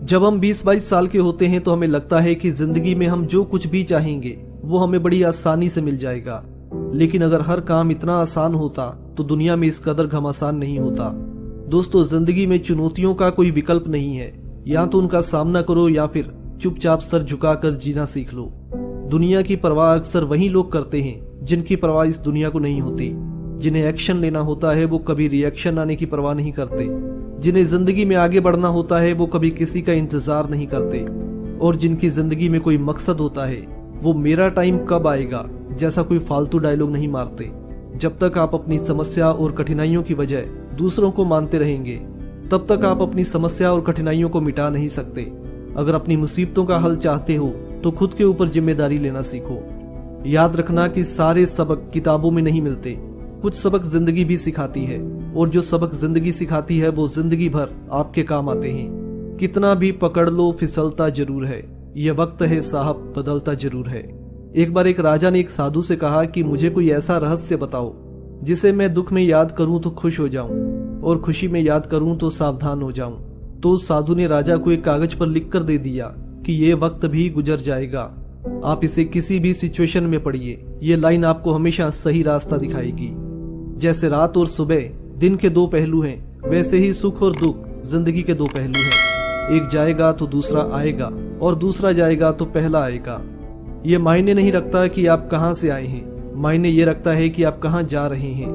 जब हम 20-22 साल के होते हैं तो हमें लगता है कि जिंदगी में हम जो कुछ भी चाहेंगे वो हमें बड़ी आसानी से मिल जाएगा। लेकिन अगर हर काम इतना आसान होता तो दुनिया में इस कदर घमासान नहीं होता। दोस्तों, जिंदगी में चुनौतियों का कोई विकल्प नहीं है। या तो उनका सामना करो या फिर चुपचाप सर झुकाकर जीना सीख लो। दुनिया की परवाह अक्सर वही लोग करते हैं जिनकी परवाह इस दुनिया को नहीं होती। जिन्हें एक्शन लेना होता है वो कभी रिएक्शन आने की परवाह नहीं करते। जिन्हें जिंदगी में आगे बढ़ना होता है वो कभी किसी का इंतजार नहीं करते। और जिनकी जिंदगी में कोई मकसद होता है वो मेरा टाइम कब आएगा जैसा कोई फालतू डायलॉग नहीं मारते। जब तक आप अपनी समस्या और कठिनाइयों की वजह दूसरों को मानते रहेंगे तब तक आप अपनी समस्या और कठिनाइयों को मिटा नहीं सकते। अगर अपनी मुसीबतों का हल चाहते हो तो खुद के ऊपर जिम्मेदारी लेना सीखो। याद रखना कि सारे सबक किताबों में नहीं मिलते। कुछ सबक जिंदगी भी सिखाती है और जो सबक जिंदगी सिखाती है वो जिंदगी भर आपके काम आते हैं। कितना भी पकड़ लो फिसलता जरूर है, ये वक्त है साहब बदलता जरूर है। एक बार एक राजा ने एक साधु से कहा कि मुझे कोई ऐसा रहस्य बताओ जिसे मैं दुख में याद करूं तो खुश हो जाऊं और खुशी में याद करूं तो सावधान हो जाऊं। तो उस साधु ने राजा को एक कागज पर लिख कर दे दिया कि ये वक्त भी गुजर जाएगा, आप इसे किसी भी सिचुएशन में पढ़िए। ये लाइन आपको हमेशा सही रास्ता दिखाएगी। जैसे रात और सुबह दिन के दो पहलू हैं, वैसे ही सुख और दुख जिंदगी के दो पहलू हैं। एक जाएगा तो दूसरा आएगा और दूसरा जाएगा तो पहला आएगा। ये मायने नहीं रखता कि आप कहां से आए हैं, मायने ये रखता है कि आप कहां जा रहे हैं।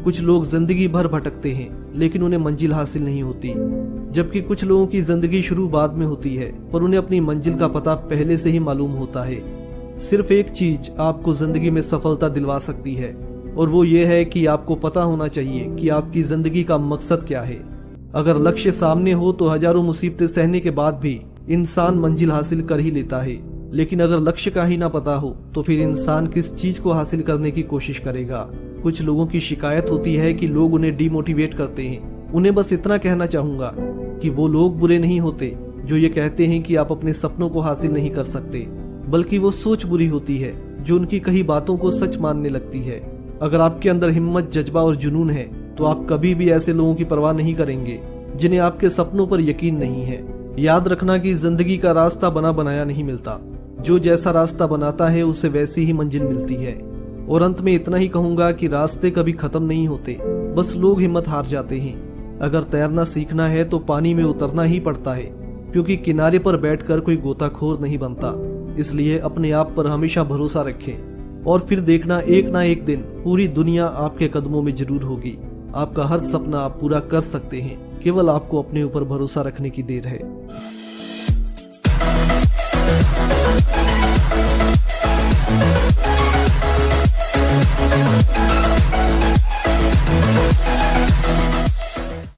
कुछ लोग जिंदगी भर भटकते हैं लेकिन उन्हें मंजिल हासिल नहीं होती, जबकि कुछ लोगों की जिंदगी शुरू बाद में होती है पर उन्हें अपनी मंजिल का पता पहले से ही मालूम होता है। सिर्फ एक चीज आपको जिंदगी में सफलता दिलवा सकती है और वो ये है कि आपको पता होना चाहिए कि आपकी जिंदगी का मकसद क्या है। अगर लक्ष्य सामने हो तो हजारों मुसीबतें सहने के बाद भी इंसान मंजिल हासिल कर ही लेता है। लेकिन अगर लक्ष्य का ही ना पता हो तो फिर इंसान किस चीज को हासिल करने की कोशिश करेगा। कुछ लोगों की शिकायत होती है कि लोग उन्हें डिमोटिवेट करते हैं। उन्हें बस इतना कहना चाहूंगा कि वो लोग बुरे नहीं होते जो ये कहते हैं कि आप अपने सपनों को हासिल नहीं कर सकते, बल्कि वो सोच बुरी होती है जो उनकी कही बातों को सच मानने लगती है। अगर आपके अंदर हिम्मत, जज्बा और जुनून है तो आप कभी भी ऐसे लोगों की परवाह नहीं करेंगे जिन्हें आपके सपनों पर यकीन नहीं है। याद रखना कि जिंदगी का रास्ता बना बनाया नहीं मिलता, जो जैसा रास्ता बनाता है उसे वैसी ही मंजिल मिलती है। और अंत में इतना ही कहूंगा कि रास्ते कभी खत्म नहीं होते, बस लोग हिम्मत हार जाते हैं। अगर तैरना सीखना है तो पानी में उतरना ही पड़ता है, क्योंकि किनारे पर बैठकर कोई गोताखोर नहीं बनता। इसलिए अपने आप पर हमेशा भरोसा रखें और फिर देखना एक ना एक दिन पूरी दुनिया आपके कदमों में जरूर होगी। आपका हर सपना आप पूरा कर सकते हैं, केवल आपको अपने ऊपर भरोसा रखने की देर है।